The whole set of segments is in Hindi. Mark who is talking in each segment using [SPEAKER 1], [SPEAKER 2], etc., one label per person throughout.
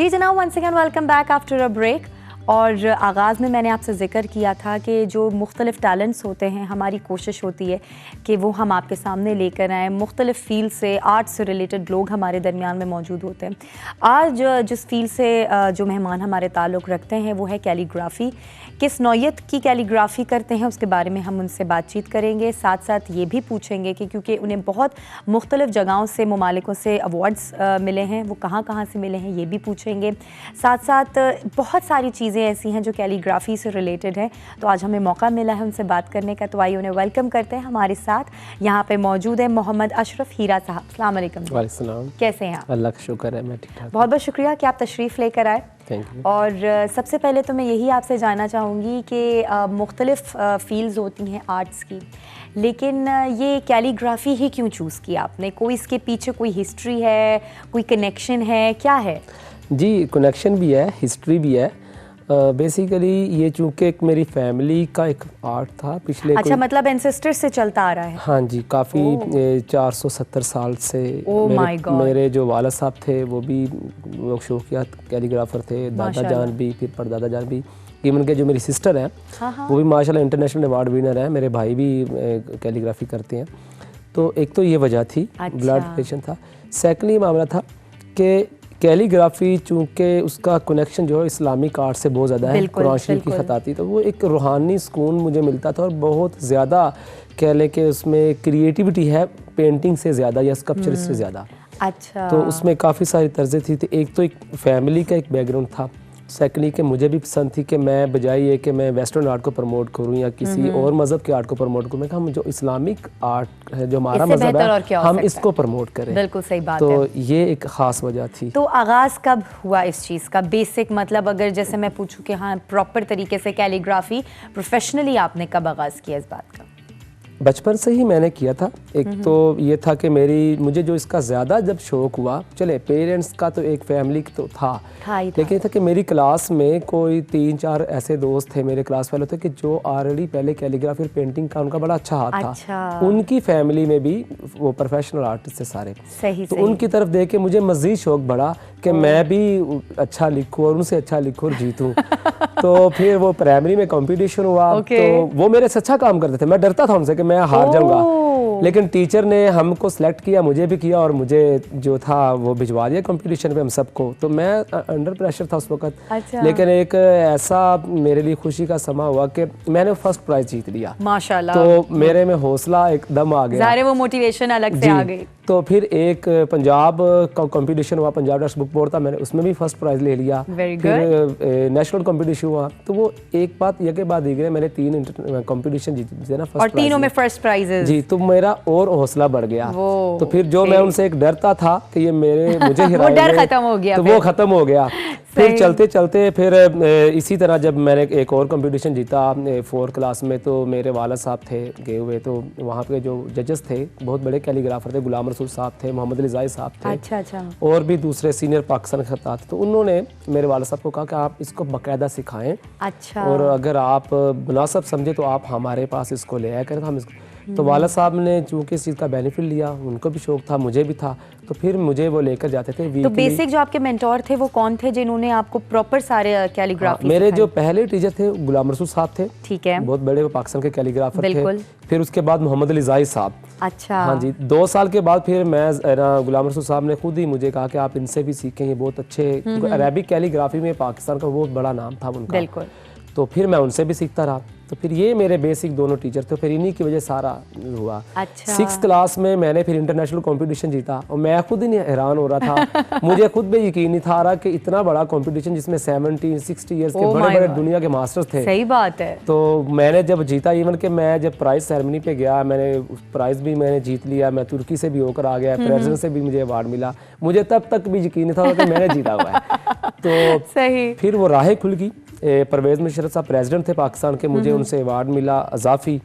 [SPEAKER 1] जी जनाब, once again welcome back after a break. और आगाज़ में मैंने आपसे ज़िक्र किया था कि जो मुख्तलिफ़ टैलेंट्स होते हैं, हमारी कोशिश होती है कि वो हम आपके सामने लेकर आएँ। मुख्तलिफ़ फ़ील्ड से, आर्ट से रिलेटेड लोग हमारे दरमियान में मौजूद होते हैं। आज जिस फ़ील्ड से जो मेहमान हमारे ताल्लुक़ रखते हैं वो है कैलीग्राफ़ी। किस नौयत की कैलीग्राफ़ी करते हैं उसके बारे में हम उनसे बातचीत करेंगे। साथ साथ ये भी पूछेंगे कि क्योंकि उन्हें बहुत मुख्तलिफ़ जगहों से, ममालिकों से अवार्ड्स मिले हैं, वो कहाँ कहाँ से मिले हैं ये भी पूछेंगे। साथ साथ बहुत सारी चीज़ें ऐसी हैं जो कैलीग्राफ़ी से रिलेटेड हैं, तो आज हमें मौका मिला है उनसे बात करने का, तो आइए उन्हें वेलकम करते हैं। हमारे साथ यहाँ पे मौजूद है मोहम्मद अशरफ हीरा साहब। अस्सलाम वालेकुम।
[SPEAKER 2] वालेकुम।
[SPEAKER 1] कैसे हैं आप?
[SPEAKER 2] अल्लाह का शुक्र है, मैं ठीक ठाक।
[SPEAKER 1] बहुत बहुत शुक्रिया कि आप तशरीफ़ लेकर आए।
[SPEAKER 2] Thank you.
[SPEAKER 1] और सबसे पहले तो मैं यही आपसे जानना चाहूँगी कि मुख्तलिफ़ फ़ील्ड्स होती हैं आर्ट्स की, लेकिन ये कैलीग्राफ़ी ही क्यों चूज़ किया आपने? कोई इसके पीछे कोई हिस्ट्री है, कोई कनेक्शन है, क्या है?
[SPEAKER 2] जी, कनेक्शन भी है, हिस्ट्री भी है। बेसिकली ये चूँकि एक मेरी फैमिली का एक आर्ट था पिछले
[SPEAKER 1] अच्छा, मतलब एंसेस्टर से चलता आ रहा है?
[SPEAKER 2] हाँ जी, काफ़ी 470 साल से मेरे जो वालिद साहब थे वो भी वो शौकिया कैलीग्राफर थे, दादा जान भी, फिर परदादा जान भी। इवन के जो मेरी सिस्टर हैं वो भी माशाल्लाह इंटरनेशनल अवार्ड विनर हैं। मेरे भाई भी कैलीग्राफी करते हैं। तो एक तो ये वजह थी, ब्लड रिलेशन था। सेकेंडली मामला था कि कैलीग्राफी चूँकि उसका कनेक्शन जो है इस्लामिक आर्ट से बहुत ज़्यादा है, कुरान शरीफ की ख़ताती, तो वो एक रूहानी सुकून मुझे मिलता था और बहुत ज़्यादा कह लें कि उसमें क्रिएटिविटी है पेंटिंग से ज़्यादा या स्कल्पचर से ज़्यादा।
[SPEAKER 1] अच्छा।
[SPEAKER 2] तो उसमें काफ़ी सारी तर्ज़ें थी। तो एक तो एक फैमिली का एक बैकग्राउंड था। सेकेंडली कि मुझे भी पसंद थी कि मैं बजाय ये कि मैं वेस्टर्न आर्ट को प्रमोट करूं या किसी और मज़हब के आर्ट को प्रमोट करूं, मैं कहा हम जो इस्लामिक आर्ट है, जो हमारा मज़हब है, हम इसको प्रमोट करें।
[SPEAKER 1] बिल्कुल सही बात
[SPEAKER 2] है।
[SPEAKER 1] तो
[SPEAKER 2] ये एक ख़ास वजह थी।
[SPEAKER 1] तो आगाज़ कब हुआ इस चीज़ का? बेसिक मतलब अगर जैसे मैं पूछूं कि हाँ प्रॉपर तरीके से कैलीग्राफी प्रोफेशनली आपने कब आगाज़ किया इस बात का?
[SPEAKER 2] बचपन से ही मैंने किया था। एक तो ये था कि मुझे जो इसका ज़्यादा जब शौक़ हुआ, चले पेरेंट्स का तो एक फैमिली तो था लेकिन था कि मेरी क्लास में कोई 3-4 ऐसे दोस्त थे मेरे क्लास वाले थे कि जो ऑलरेडी पहले कैलीग्राफी और पेंटिंग का उनका बड़ा अच्छा हाथ था। उनकी फैमिली में भी वो प्रोफेशनल आर्टिस्ट थे सारे। तो उनकी तरफ देख के मुझे मज़ीद शौक़ बढ़ा कि मैं भी अच्छा लिखूँ और उनसे अच्छा लिखूँ और जीतूँ। तो फिर वो प्राइमरी में कंपटीशन हुआ। तो वो मेरे से अच्छा काम करते थे, मैं डरता था उनसे कि मैं हार जाऊंगा, लेकिन टीचर ने हमको सिलेक्ट किया, मुझे भी किया और मुझे जो था वो भिजवा दिया कंपटीशन पे हम सबको। तो मैं अंडर प्रेशर था उस वक्त।
[SPEAKER 1] अच्छा।
[SPEAKER 2] लेकिन एक ऐसा मेरे लिए खुशी का समा हुआ कि मैंने फर्स्ट प्राइज जीत लिया
[SPEAKER 1] माशाल्लाह।
[SPEAKER 2] तो मेरे में हौसला एकदम आ गया,
[SPEAKER 1] ज़ाहिर वो मोटिवेशन अलग से आ गई।
[SPEAKER 2] तो फिर एक पंजाब का कंपटीशन हुआ, पंजाब डांस बुक बोर्ड था, मैंने उसमें भी फर्स्ट प्राइज ले लिया। फिर नेशनल कंपटीशन हुआ। तो वो एक बात ये के बाद ही गए, मैंने 3 कंपटीशन जीते ना, फर्स्ट
[SPEAKER 1] और तीनों में फर्स्ट प्राइजेस।
[SPEAKER 2] जी, तो मेरा और हौसला बढ़ गया। तो फिर जो मैं उनसे एक डरता था कि ये मुझे
[SPEAKER 1] वो डर खत्म हो गया,
[SPEAKER 2] तो वो खत्म हो गया। फिर चलते चलते फिर इसी तरह जब मैंने एक और कंपटीशन जीता 4th क्लास में, तो मेरे वालिद साहब थे गए हुए, तो वहाँ पे जो जजेस थे बहुत बड़े कैलीग्राफर थे, गुलाम रसूल साहब थे, मोहम्मद अली ज़ाहिद साहब थे।
[SPEAKER 1] अच्छा।
[SPEAKER 2] और भी दूसरे सीनियर पाकिस्तान के खिताब थे। तो उन्होंने मेरे वालिद साहब को कहा कि आप इसको बाकायदा सिखाएं।
[SPEAKER 1] अच्छा।
[SPEAKER 2] और अगर आप मुनासिब समझे तो आप हमारे पास इसको ले आया करें। तो हम इसको तो वालिद साहब ने चूँकि इस चीज़ का बेनिफिट लिया, उनको भी शौक़ था, मुझे भी था, तो फिर मुझे वो लेकर जाते थे।
[SPEAKER 1] तो बेसिक जो आपके मेंटोर थे वो कौन थे जिन्होंने आपको प्रॉपर सारे कैलीग्राफी?
[SPEAKER 2] मेरे जो पहले टीचर थे गुलाम रसूल साहब थे।
[SPEAKER 1] ठीक है।
[SPEAKER 2] बहुत बड़े पाकिस्तान के कैलीग्राफर थे। फिर उसके बाद मोहम्मद अली ज़ाहिद साहब।
[SPEAKER 1] अच्छा।
[SPEAKER 2] हाँ जी, 2 साल के बाद फिर मैं गुलाम रसूल साहब ने खुद ही मुझे कहा कि आप इनसे भी सीखें, ये बहुत अच्छे, अरेबिक कैलीग्राफी में पाकिस्तान का बहुत बड़ा नाम था उनका।
[SPEAKER 1] बिल्कुल।
[SPEAKER 2] तो फिर मैं उनसे भी सीखता रहा। तो फिर ये मेरे बेसिक दोनों टीचर थे, फिर इन्हीं की वजह सारा हुआ।
[SPEAKER 1] अच्छा।
[SPEAKER 2] 6th क्लास में मैंने फिर इंटरनेशनल कंपटीशन जीता और मैं खुद ही हैरान हो रहा था। मुझे खुद भी यकीन नहीं था आ रहा कि इतना बड़ा कंपटीशन जिसमें 70-60 ईयर्स के बड़े बड़े दुनिया के मास्टर्स थे।
[SPEAKER 1] सही बात है।
[SPEAKER 2] तो मैंने जब जीता, इवन कि मैं जब प्राइज सेरेमनी पे गया, मैंने प्राइज भी मैंने जीत लिया। मैं तुर्की से भी होकर आ गया, प्रेसिडेंट से भी मुझे अवार्ड मिला। मुझे तब तक भी यकीन नहीं था कि मैंने जीता हुआ है। तो
[SPEAKER 1] सही।
[SPEAKER 2] फिर वो राहें खुल गई। परवेज़ मुशर्रफ साहब प्रेसिडेंट थे पाकिस्तान के, मुझे उनसे अवार्ड मिला अज़ाफ़ी,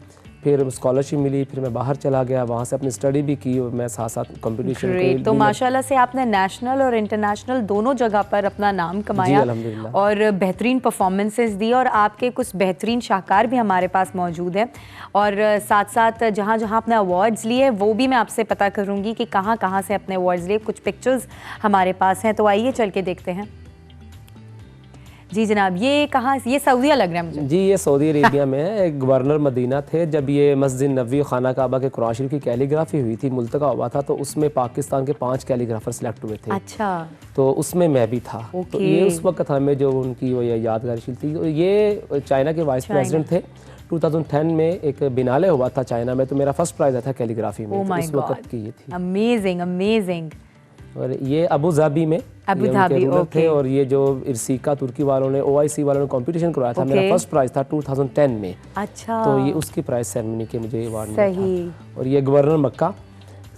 [SPEAKER 2] फिर स्कॉलरशिप मिली, फिर मैं बाहर चला गया, वहाँ से अपनी स्टडी भी की और मैं साथ साथ कंपटीशन के।
[SPEAKER 1] तो माशाल्लाह से आपने नेशनल और इंटरनेशनल दोनों जगह पर अपना नाम कमाया और बेहतरीन परफॉर्मेंसेस दी, और आपके कुछ बेहतरीन शाहकार भी हमारे पास मौजूद हैं। और साथ साथ जहाँ जहाँ अपने अवार्ड्स लिए वो भी मैं आपसे पता करूँगी कि कहाँ कहाँ से अपने अवार्ड्स लिए। कुछ पिक्चर्स हमारे पास हैं, तो आइए चल के देखते हैं। जी जनाब, ये कहाँ, ये सऊदीया लग रहा है मुझे।
[SPEAKER 2] जी ये सऊदी अरेबिया में है। एक गवर्नर मदीना थे, जब ये मस्जिद नबवी खाना काबा के कुरान शरीफ की कैलीग्राफी हुई थी, मुल्तका हुआ था, तो उसमें पाकिस्तान के 5 कैलीग्राफर सेलेक्ट हुए थे।
[SPEAKER 1] अच्छा।
[SPEAKER 2] तो उसमें मैं भी था। तो ये उस वक्त हमें जो उनकी वो यादगार शील थी। ये चाइना के वाइस प्रेसिडेंट थे। 2010 में एक बिनाले हुआ था चाइना में, तो मेरा फर्स्ट प्राइज आया था कैलीग्राफी में। तो उस वक्त की ये थी।
[SPEAKER 1] Amazing amazing.
[SPEAKER 2] और ये अबू धाबी में थे। और ये जो इर्सिका तुर्की वालों ने, OIC वालों ने कंपटीशन करवाया था, मेरा फर्स्ट प्राइज था 2010 में।
[SPEAKER 1] अच्छा।
[SPEAKER 2] तो ये उसकी प्राइज सेरेमनी के मुझे अवार्ड मिला था। और ये गवर्नर मक्का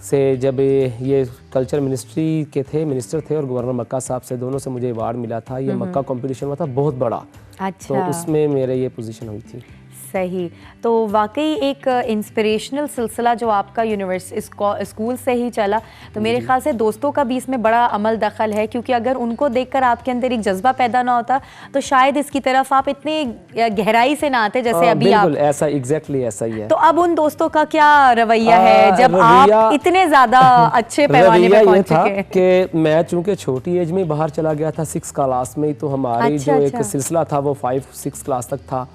[SPEAKER 2] से, जब ये कल्चर मिनिस्ट्री के थे, मिनिस्टर थे, और गवर्नर मक्का साहब से, दोनों से मुझे अवार्ड मिला था। ये मक्का कंपटीशन हुआ था बहुत बड़ा।
[SPEAKER 1] अच्छा।
[SPEAKER 2] तो उसमें मेरे ये पोजीशन हुई थी।
[SPEAKER 1] सही। तो वाकई एक इंस्पिरेशनल सिलसिला जो आपका स्कूल से ही चला, तो मेरे ख्याल से दोस्तों का भी इसमें बड़ा अमल दखल है, क्योंकि अगर उनको देखकर आपके अंदर एक जज्बा पैदा ना होता तो शायद इसकी तरफ आप इतने गहराई से ना आते जैसे अभी आप।
[SPEAKER 2] ऐसा एग्जैक्टली ऐसा ही है।
[SPEAKER 1] तो अब उन दोस्तों का क्या रवैया है जब आप इतने ज्यादा अच्छे पैमाने पे पहुंच चुके?
[SPEAKER 2] कि मैं चूंकि छोटी एज में बाहर चला गया था 6 क्लास में, तो हमारी जो एक सिलसिला था वो 5-6 क्लास तक था।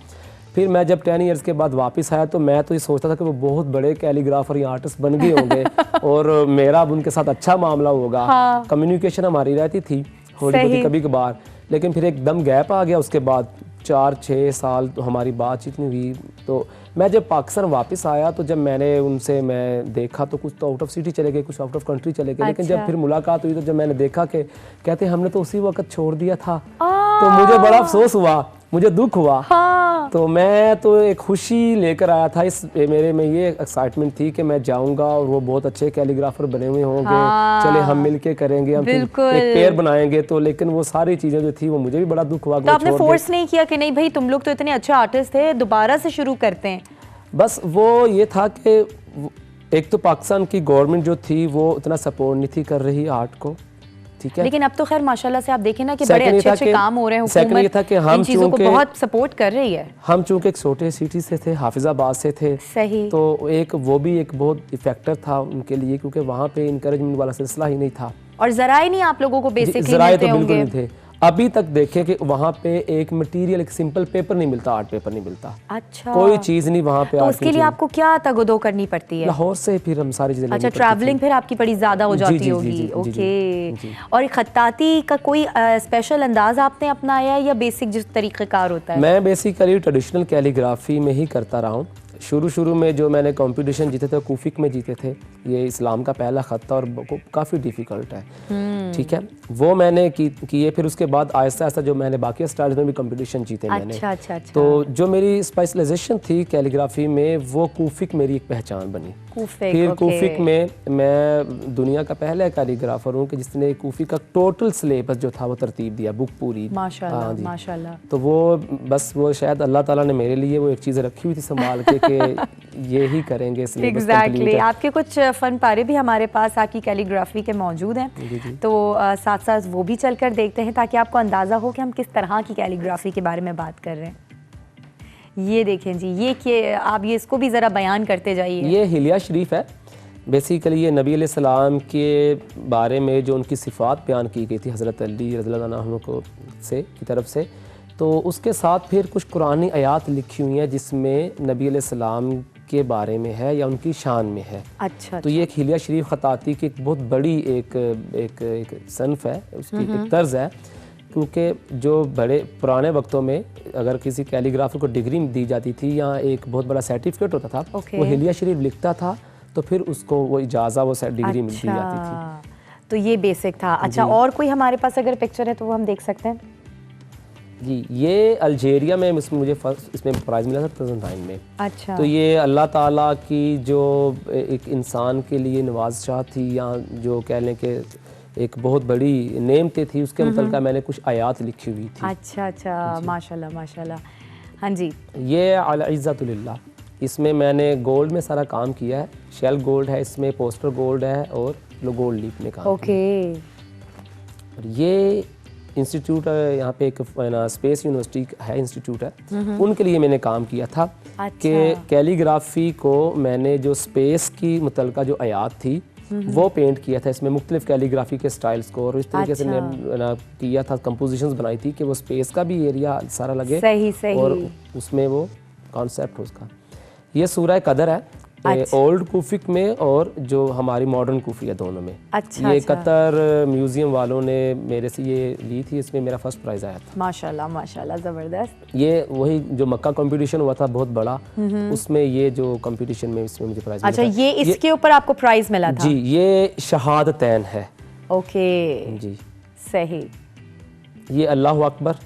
[SPEAKER 2] फिर मैं जब 10 इयर्स के बाद वापस आया, तो मैं तो ये सोचता था कि वो बहुत बड़े कैलीग्राफर या आर्टिस्ट बन गए होंगे और मेरा अब उनके साथ अच्छा मामला होगा। हाँ। कम्युनिकेशन हमारी रहती थी थोड़ी कभी कभार, लेकिन फिर एकदम गैप आ गया। उसके बाद 4-6 साल तो हमारी बातचीत नहीं हुई। तो मैं जब पाकिस्तान वापस आया, तो जब मैंने उनसे मैं देखा, तो कुछ तो आउट ऑफ सिटी चले गए, कुछ आउट ऑफ कंट्री चले गए। लेकिन जब फिर मुलाकात हुई, तो जब मैंने देखा कि कहते हमने तो उसी वक्त छोड़ दिया था, तो मुझे बड़ा अफसोस हुआ, मुझे दुख हुआ। हाँ। तो मैं तो एक खुशी लेकर आया था, इस मेरे में ये एक्साइटमेंट थी कि मैं जाऊंगा और वो बहुत अच्छे कैलीग्राफर बने हुए होंगे। हाँ। चले हम मिलके करेंगे, हम एक पेयर बनाएंगे। तो लेकिन वो सारी चीजें जो थी वो मुझे भी बड़ा दुख हुआ।
[SPEAKER 1] तो आपने फोर्स नहीं किया कि नहीं भाई तुम लोग तो इतने अच्छे आर्टिस्ट थे, दोबारा से शुरू करते हैं?
[SPEAKER 2] बस वो ये था कि एक तो पाकिस्तान की गवर्नमेंट जो थी वो उतना सपोर्ट नहीं थी कर रही आर्ट को, ठीक है।
[SPEAKER 1] लेकिन अब तो खैर माशाल्लाह से आप देखें ना कि बड़े अच्छे काम हो रहे हैं, हुकूमत इन चीजों को बहुत सपोर्ट कर रही है।
[SPEAKER 2] हम चूंकि एक छोटे सिटी से थे, हाफिजाबाद से थे।
[SPEAKER 1] सही।
[SPEAKER 2] तो एक वो भी एक बहुत फैक्टर था उनके लिए, क्योंकि वहाँ पे इनकरेजमेंट वाला सिलसिला ही नहीं था।
[SPEAKER 1] और जराए नहीं आप लोगों को बेसिकली
[SPEAKER 2] जराए तो बिल्कुल नहीं थे। अभी तक देखें कि वहाँ पे एक मटेरियल, एक सिंपल पेपर नहीं मिलता, आर्ट पेपर नहीं मिलता।
[SPEAKER 1] अच्छा।
[SPEAKER 2] कोई चीज नहीं वहाँ पे।
[SPEAKER 1] तो उसके लिए आपको क्या तगदो करनी पड़ती है?
[SPEAKER 2] लाहौर से फिर हम सारी चीजें।
[SPEAKER 1] अच्छा, ट्रैवलिंग फिर आपकी बड़ी ज्यादा हो जाती होगी। ओके। और खत्ताती का कोई स्पेशल अंदाज आपने अपनाया या बेसिक जिस तरीक़ेकार होता है?
[SPEAKER 2] मैं बेसिकली ट्रेडिशनल कैलीग्राफी में ही करता रहा हूँ। शुरू में जो मैंने कंपटीशन जीते थे कूफिक में जीते थे। ये इस्लाम का पहला ख़त था और काफ़ी डिफ़िकल्ट है, ठीक है। वो मैंने किए। फिर उसके बाद आहिस्ता आहिस्ता जो मैंने बाकी स्टाइल्स में भी कंपटीशन जीते मैंने।
[SPEAKER 1] अच्छा।
[SPEAKER 2] तो जो मेरी स्पेशलाइजेशन थी कैलीग्राफी में, वो कूफिक मेरी एक पहचान बनी। फिर कूफिक में मैं दुनिया का पहला कैलीग्राफर हूँ कि जिसने कूफिक का टोटल सिलेबस जो था वो तरतीब दिया, बुक पूरी।
[SPEAKER 1] माशाल्लाह, माशाल्लाह।
[SPEAKER 2] तो वो बस वो शायद अल्लाह ताला ने मेरे लिए वो एक चीज़ रखी हुई थी संभाल के कि ये ही करेंगे सिलेबस।
[SPEAKER 1] एग्जैक्टली। आपके कुछ फन पारे भी हमारे पास आपकी कैलीग्राफी के मौजूद हैं, तो साथ साथ वो भी चलकर देखते हैं ताकि आपको अंदाज़ा हो कि हम किस तरह की कैलीग्राफी के बारे में बात कर रहे हैं। ये देखें जी, ये कि आप ये इसको भी ज़रा बयान करते जाइए।
[SPEAKER 2] ये हिलिया शरीफ है। बेसिकली ये नबी अलैहिस्सलाम के बारे में जो उनकी सिफ़ात बयान की गई थी हज़रत अली रज़ियल्लाहु अन्हु को की तरफ से, तो उसके साथ फिर कुछ कुरानी आयात लिखी हुई हैं जिसमें नबी अलैहिस्सलाम के बारे में है या उनकी शान में है।
[SPEAKER 1] अच्छा।
[SPEAKER 2] तो ये एक हिलिया शरीफ खताती की एक बहुत बड़ी एक सनफ़ है, उसकी एक तर्ज है। क्योंकि जो बड़े पुराने वक्तों में अगर किसी कैलीग्राफर को डिग्री दी जाती थी या एक बहुत बड़ा सर्टिफिकेट होता था, वो हिलिया शरीफ लिखता था तो फिर उसको वो इजाज़ा, वो डिग्री मिल दी जाती थी।
[SPEAKER 1] तो ये बेसिक था। अच्छा, और कोई हमारे पास अगर पिक्चर है तो वो हम देख सकते हैं?
[SPEAKER 2] जी, ये अल्जीरिया में मुझे फर्स्ट इसमें प्राइज़ मिला था 2009 में।
[SPEAKER 1] अच्छा।
[SPEAKER 2] तो ये अल्लाह ताला की जो एक इंसान के लिए नवाज़शाह थी, या जो कह लें कि एक बहुत बड़ी नेमते थी, उसके मुतल्लिक़ मैंने कुछ आयात लिखी हुई थी।
[SPEAKER 1] अच्छा, माशाल्लाह माशाल्लाह। हाँ जी।
[SPEAKER 2] ये अल इज़्ज़तु लिल्लाह, इसमें मैंने गोल्ड में सारा काम किया है। शेल गोल्ड है इसमें, पोस्टर गोल्ड है और गोल्ड लीफ में काम किया। और ये इंस्टीट्यूट है यहाँ पे, एक स्पेस यूनिवर्सिटी है इंस्टीट्यूट है, उनके लिए मैंने काम किया था। कि कैलीग्राफी को मैंने जो स्पेस की मुतल्लिक़ा जो आयात थी वो पेंट किया था। इसमें मुख्तलिफ कैलीग्राफी के स्टाइल्स को और इस तरीके से ना किया था, कंपोजिशंस बनाई थी कि वो स्पेस का भी एरिया सारा लगे।
[SPEAKER 1] सही सही।
[SPEAKER 2] और उसमें वो कॉन्सेप्ट हो उसका। ये सूरह कदर है, ओल्ड कूफिक में और जो हमारी मॉडर्न कूफी है, दोनों में।
[SPEAKER 1] अच्छा,
[SPEAKER 2] ये कतर म्यूजियम वालों ने मेरे से ये ली थी, इसमें मेरा फर्स्ट प्राइज़ आया था।
[SPEAKER 1] माशाल्लाह माशाल्लाह, ज़बरदस्त।
[SPEAKER 2] ये वही जो मक्का कंपटीशन हुआ था बहुत बड़ा, उसमें ये जो कंपटीशन में इसमें मुझे प्राइज़
[SPEAKER 1] अच्छा, ये इसके ऊपर आपको प्राइज़ मिला था?
[SPEAKER 2] जी, ये शहादतैन है।
[SPEAKER 1] ओके
[SPEAKER 2] जी
[SPEAKER 1] सही।
[SPEAKER 2] ये अल्लाह अकबर,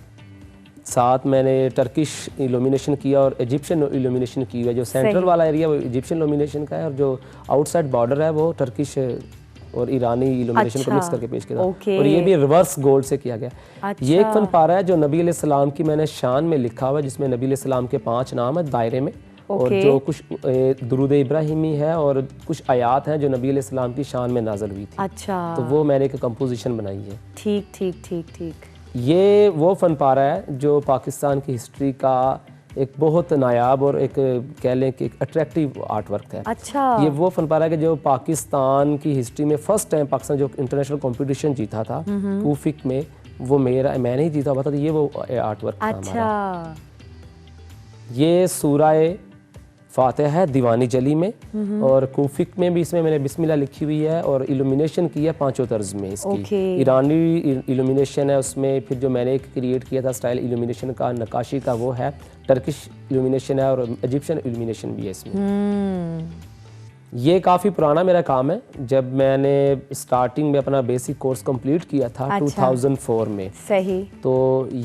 [SPEAKER 2] साथ मैंने टर्किश इल्यूमिनेशन किया और इजिप्शियन इल्यूमिनेशन की है। जो सेंट्रल वाला एरिया वो इजिप्शियन इल्यूमिनेशन का है और जो आउटसाइड बॉर्डर है वो टर्किश और ईरानी इल्यूमिनेशन को मिक्स करके पेश किया। और ये भी रिवर्स गोल्ड से किया गया।
[SPEAKER 1] अच्छा।
[SPEAKER 2] ये एक फन पारा है जो नबी अलैहिस्सलाम की मैंने शान में लिखा हुआ है, जिसमें नबी अलैहिस्सलाम के 5 नाम है दायरे में। और जो कुछ दुरूद इब्राहिमी है और कुछ आयात हैं जो नबी अलैहिस्सलाम की शान में नाज़िल हुई थी।
[SPEAKER 1] अच्छा,
[SPEAKER 2] तो वो मैंने एक कंपोजिशन बनाई है।
[SPEAKER 1] ठीक ठीक ठीक ठीक।
[SPEAKER 2] ये वो फन पारा है जो पाकिस्तान की हिस्ट्री का एक बहुत नायाब और एक कह लें कि एक अट्रैक्टिव आर्ट वर्क है।
[SPEAKER 1] अच्छा।
[SPEAKER 2] ये वो फन पारा है कि जो पाकिस्तान की हिस्ट्री में फर्स्ट टाइम पाकिस्तान जो इंटरनेशनल कंपटीशन जीता था कूफिक में, वो मैंने ही जीता हुआ था। तो ये वो आर्ट वर्क था हमारा।
[SPEAKER 1] अच्छा।
[SPEAKER 2] ये सूरह फातिहा है दीवानी जली में, और कूफिक में भी इसमें मैंने बिस्मिल्लाह लिखी हुई है और इल्यूमिनेशन की है 5 तर्ज में इसकी। ईरानी इल्यूमिनेशन है उसमें, फिर जो मैंने एक क्रिएट किया था स्टाइल इल्यूमिनेशन का, नक्काशी का, वो है। टर्किश इल्यूमिनेशन है और इजिप्शियन इल्यूमिनेशन भी है इसमें। ये काफ़ी पुराना मेरा काम है। जब मैंने स्टार्टिंग में अपना बेसिक कोर्स कंप्लीट किया था 2004 में।
[SPEAKER 1] सही। तो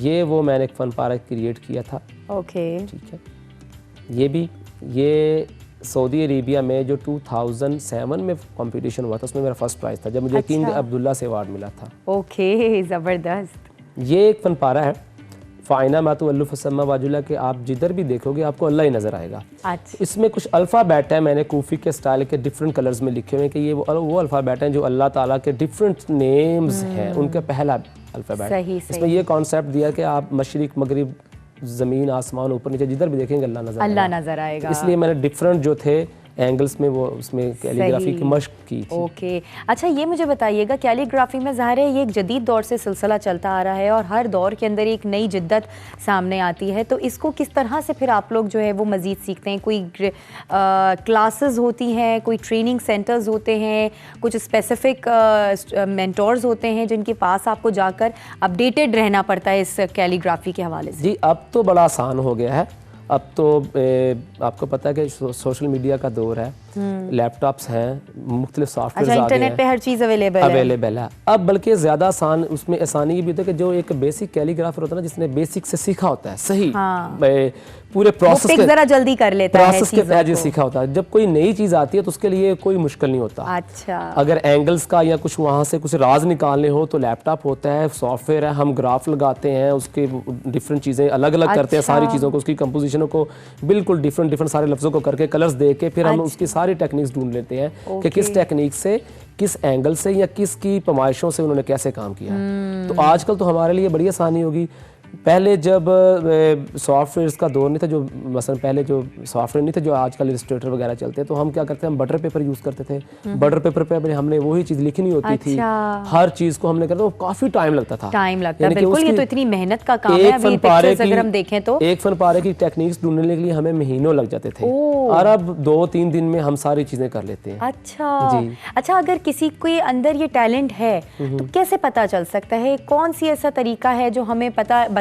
[SPEAKER 2] ये वो मैंने एक फन पारा क्रिएट किया था।
[SPEAKER 1] ओके
[SPEAKER 2] ठीक है। ये सऊदी अरेबिया में जो 2007 में कंपटीशन हुआ था उसमें मेरा फर्स्ट प्राइज़ था, जब मुझे किंग अब्दुल्ला से अवार्ड मिला था।
[SPEAKER 1] ओके ज़बरदस्त।
[SPEAKER 2] ये एक फन पारा है फ़ाइना मातु अल्लु फसम्मा वाजुला के, आप जिधर भी देखोगे आपको अल्लाह ही नज़र आएगा।
[SPEAKER 1] अच्छा।
[SPEAKER 2] इसमें कुछ अल्फ़ाबेट है, मैंने कूफी के स्टाइल के डिफरेंट कलर्स में लिखे हुए हैं कि ये वो अल्फ़ाबेट हैं जो अल्लाह ताला के डिफरेंट नेम्स हैं, उनका पहला अल्फ़ाबेट। इसमें ये कॉन्सेप्ट दिया कि आप मशरिक मगरिब ज़मीन आसमान ऊपर नीचे जिधर भी देखेंगे अल्लाह नज़र आएगा। इसलिए मैंने डिफरेंट जो थे एंगल्स में वो उसमें कैलीग्राफी की मश्क की थी।
[SPEAKER 1] ओके अच्छा, ये मुझे बताइएगा, कैलीग्राफी में ज़ाहिर है ये एक जदीद दौर से सिलसिला चलता आ रहा है और हर दौर के अंदर एक नई जिद्दत सामने आती है, तो इसको किस तरह से फिर आप लोग जो है वो मज़ीद सीखते हैं? कोई क्लासेस होती हैं, कोई ट्रेनिंग सेंटर्स होते हैं, कुछ स्पेसिफिक मेंटोर्स होते हैं जिनके पास आपको जाकर अपडेटेड रहना पड़ता है इस कैलीग्राफी के हवाले से?
[SPEAKER 2] जी, अब तो बड़ा आसान हो गया है। अब तो आपको पता है कि सोशल मीडिया का दौर है, लैपटॉप्स हैं, मुख्तलिफ सॉफ्टवेयर आ गए हैं।
[SPEAKER 1] इंटरनेट पे हर चीज़ अवेलेबल है।
[SPEAKER 2] अब बल्कि ज़्यादा आसान, उसमें आसानी ये भी होता है कि जो एक बेसिक कैलीग्राफर होता है ना, जिसने बेसिक से सीखा होता है सही, पूरे प्रोसेस
[SPEAKER 1] ज़रा जल्दी कर लेता है,
[SPEAKER 2] प्रोसेस के तहत जो सीखा होता है। जब कोई नई चीज़ आती है तो उसके लिए कोई मुश्किल नहीं होता।
[SPEAKER 1] अच्छा।
[SPEAKER 2] अगर एंगल्स का या कुछ वहाँ से कुछ राज निकालने हो तो लैपटॉप होता है, सॉफ्टवेयर है, हम ग्राफ लगाते हैं, उसके डिफरेंट चीज़ें अलग अलग करते हैं, सारी चीज़ों को, उसकी कंपोजिशनों को बिल्कुल डिफरेंट सारे लफ्ज़ों को करके कलर्स दे के फिर हम उसकी सारी टेक्निक्स ढूंढ लेते हैं कि किस टेक्निक से, किस एंगल से या किस की पैमाइशों से उन्होंने कैसे काम किया। तो आजकल तो हमारे लिए बड़ी आसानी होगी। पहले जब सॉफ्टवेयर्स का दौर नहीं था, जो मसलन पहले जो सॉफ्टवेयर नहीं थे जो आजकल इलस्ट्रेटर वगैरह चलते हैं, तो हम क्या करते हैं, हम बटर पेपर यूज़ करते थे। बटर पेपर पे हमने वही चीज़ लिखनी होती थी, हर चीज़ को हमने करते, वो काफ़ी टाइम लगता था।
[SPEAKER 1] बिल्कुल, ये तो इतनी मेहनत का काम है। अभी पिक्चर्स अगर हम देखें तो
[SPEAKER 2] एक फन पारे की टेक्निक्स ढूंढने के लिए हमें महीनों लग जाते थे, और अब 2-3 दिन में हम सारी चीज़ें कर लेते हैं।
[SPEAKER 1] अच्छा, अगर किसी के अंदर ये टैलेंट है तो कैसे पता चल सकता है? कौन सी ऐसा तरीका है जो हमें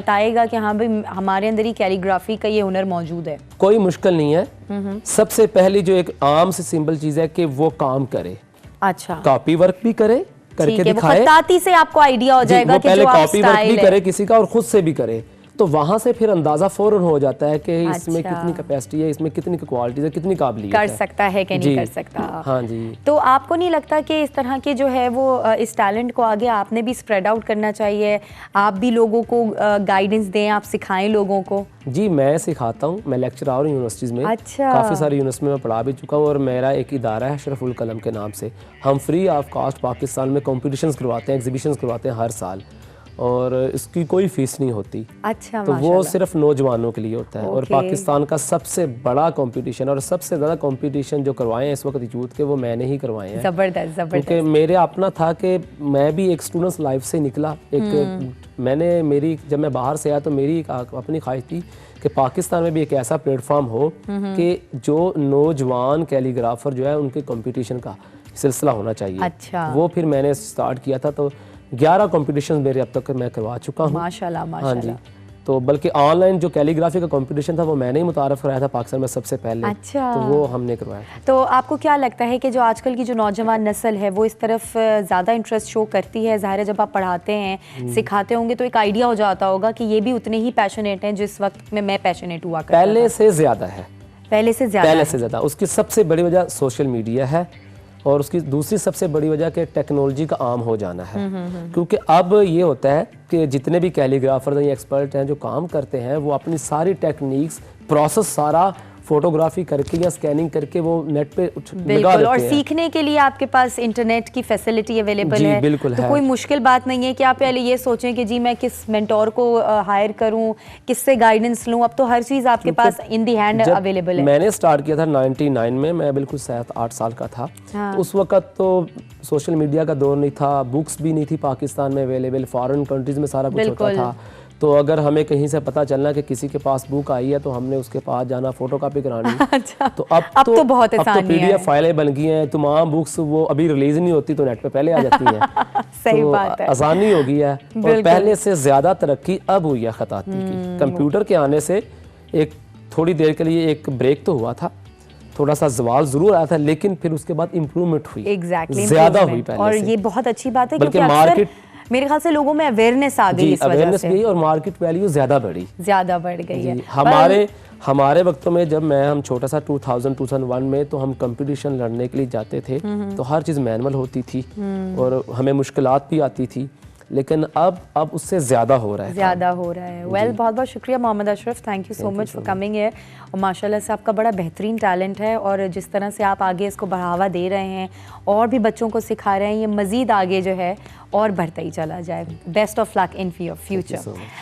[SPEAKER 1] बताएगा कि हाँ भाई हमारे अंदर ही कैलीग्राफी का ये हुनर मौजूद है? कोई
[SPEAKER 2] मुश्किल नहीं है। सबसे पहली जो एक आम से सिंपल चीज है कि वो काम करे।
[SPEAKER 1] अच्छा,
[SPEAKER 2] कॉपी वर्क भी करे, करके दिखाए,
[SPEAKER 1] खत्ताती से आपको आइडिया हो जाएगा कि
[SPEAKER 2] पहले कॉपी वर्क भी करे किसी का और खुद से भी करे, तो वहां से फिर अंदाजा फौरन हो जाता है कि इसमें कितनी कैपेसिटी है, इसमें कितनी क्वालिटी है, कितनी काबिलियत है,
[SPEAKER 1] कर सकता है कि नहीं कर सकता।
[SPEAKER 2] हाँ जी।
[SPEAKER 1] तो आपको नहीं लगता कि इस तरह के जो है वो इस टैलेंट को आगे आपने भी स्प्रेड आउट करना चाहिए? आप भी लोगों को गाइडेंस दें, आप सिखाएं लोगों को?
[SPEAKER 2] जी, मैं सिखाता हूँ, मैं लेक्चरर हूँ यूनिवर्सिटीज़ में।
[SPEAKER 1] अच्छा।
[SPEAKER 2] काफ़ी सारी यूनिवर्सिटी में मैं पढ़ा भी चुका हूँ, और मेरा एक इदारा है अशरफुल कलम के नाम से। हम फ्री ऑफ कॉस्ट पाकिस्तान में कॉम्पिटिशन्स करवाते हैं, एग्जीबिशंस करवाते हैं हर साल, और इसकी कोई फीस नहीं होती।
[SPEAKER 1] अच्छा,
[SPEAKER 2] तो वो सिर्फ नौजवानों के लिए होता है। और पाकिस्तान का सबसे बड़ा कंपटीशन और सबसे ज़्यादा कंपटीशन जो करवाए हैं इस वक्त यूथ के, वो मैंने ही करवाए हैं।
[SPEAKER 1] ज़बरदस्त ज़बरदस्त।
[SPEAKER 2] क्योंकि मेरे अपना था कि मैं भी एक स्टूडेंट्स लाइफ से निकला, मेरी जब मैं बाहर से आया तो मेरी अपनी ख्वाहिश थी कि पाकिस्तान में भी एक ऐसा प्लेटफॉर्म हो कि जो नौजवान कैलीग्राफर जो है उनके कंपटीशन का सिलसिला होना चाहिए।
[SPEAKER 1] अच्छा।
[SPEAKER 2] वो फिर मैंने स्टार्ट किया था, तो 11 कंपटीशन मेरे अब तक मैं करवा चुका हूँ।
[SPEAKER 1] माशाल्लाह माशाल्लाह।
[SPEAKER 2] हाँ जी, तो बल्कि ऑनलाइन जो कैलीग्राफी का कंपटीशन था वो मैंने ही मुतारफ़ कराया था पाकिस्तान में सबसे पहले।
[SPEAKER 1] अच्छा।
[SPEAKER 2] तो वो हमने करवाया।
[SPEAKER 1] तो आपको क्या लगता है कि जो आजकल की जो नौजवान नस्ल है वो इस तरफ ज़्यादा इंटरेस्ट शो करती है? ज़ाहिर है जब आप पढ़ाते हैं सिखाते होंगे तो एक आइडिया हो जाता होगा कि ये भी उतने ही पैशनेट हैं जिस वक्त में मैं पैशनेट हुआ करता था।
[SPEAKER 2] पहले से ज़्यादा है।
[SPEAKER 1] पहले से ज़्यादा।
[SPEAKER 2] उसकी सबसे बड़ी वजह सोशल मीडिया है और उसकी दूसरी सबसे बड़ी वजह कि टेक्नोलॉजी का आम हो जाना है। क्योंकि अब ये होता है कि जितने भी कैलीग्राफर या एक्सपर्ट हैं जो काम करते हैं वो अपनी सारी टेक्निक्स प्रोसेस सारा फोटोग्राफी करके या स्कैनिंग करके वो नेट पे लगा देते
[SPEAKER 1] और
[SPEAKER 2] हैं।
[SPEAKER 1] सीखने के लिए आपके पास इंटरनेट की फैसिलिटी अवेलेबल है।
[SPEAKER 2] बिल्कुल
[SPEAKER 1] तो
[SPEAKER 2] है।
[SPEAKER 1] कोई मुश्किल बात नहीं है कि आप पहले ये सोचें कि जी मैं किस मेंटोर को हायर करूं, किससे गाइडेंस लूं। अब तो हर चीज़ आपके पास इन दी हैंड अवेलेबल है।
[SPEAKER 2] मैंने स्टार्ट किया था 99 में, मैं बिल्कुल 7-8 साल का था।
[SPEAKER 1] हाँ।
[SPEAKER 2] तो उस वक्त तो सोशल मीडिया का दौर नहीं था, बुक्स भी नहीं थी पाकिस्तान में अवेलेबल, फॉरेन कंट्रीज में सारा कुछ होता था। तो अगर हमें कहीं से पता चलना कि किसी के पास बुक आई है तो हमने उसके पास जाना, फोटो कॉपी करानी।
[SPEAKER 1] अच्छा।
[SPEAKER 2] तो अब तो
[SPEAKER 1] बहुत आसान है।
[SPEAKER 2] PDF फाइलें बन गई हैं, तमाम बुक्स वो अभी रिलीज नहीं होती तो नेट पे पहले आ जाती हैं।
[SPEAKER 1] सही
[SPEAKER 2] तो
[SPEAKER 1] बात है।
[SPEAKER 2] आसानी हो गई है और पहले से ज्यादा तरक्की अब हुई है खताती की। कंप्यूटर के आने से एक थोड़ी देर के लिए एक ब्रेक तो हुआ था, थोड़ा सा जवाल जरूर आया था, लेकिन फिर उसके बाद इम्प्रूवमेंट हुई।
[SPEAKER 1] एग्जैक्टली,
[SPEAKER 2] ज्यादा हुई पहले
[SPEAKER 1] और
[SPEAKER 2] से।
[SPEAKER 1] ये बहुत अच्छी बात है
[SPEAKER 2] बल्कि
[SPEAKER 1] क्योंकि
[SPEAKER 2] मार्केट
[SPEAKER 1] मेरे ख्याल से लोगों में अवेयरनेस आ गई इस वजह से।
[SPEAKER 2] भी और मार्केट वैल्यू ज्यादा
[SPEAKER 1] बढ़ गई है।
[SPEAKER 2] हमारे वक्तों में जब हम छोटा सा 2000-2001 में तो हम कंपटीशन लड़ने के लिए जाते थे तो हर चीज़ मैनुअल होती थी और हमें मुश्किलात भी आती थी, लेकिन अब उससे ज़्यादा हो रहा है।
[SPEAKER 1] वेल, बहुत बहुत शुक्रिया Mohammad Ashraf, thank you so much for coming here. और माशाल्लाह से आपका बड़ा बेहतरीन टैलेंट है और जिस तरह से आप आगे इसको बढ़ावा दे रहे हैं और भी बच्चों को सिखा रहे हैं, ये मज़ीद आगे जो है और बढ़ता ही चला जाए। Best of luck in your future.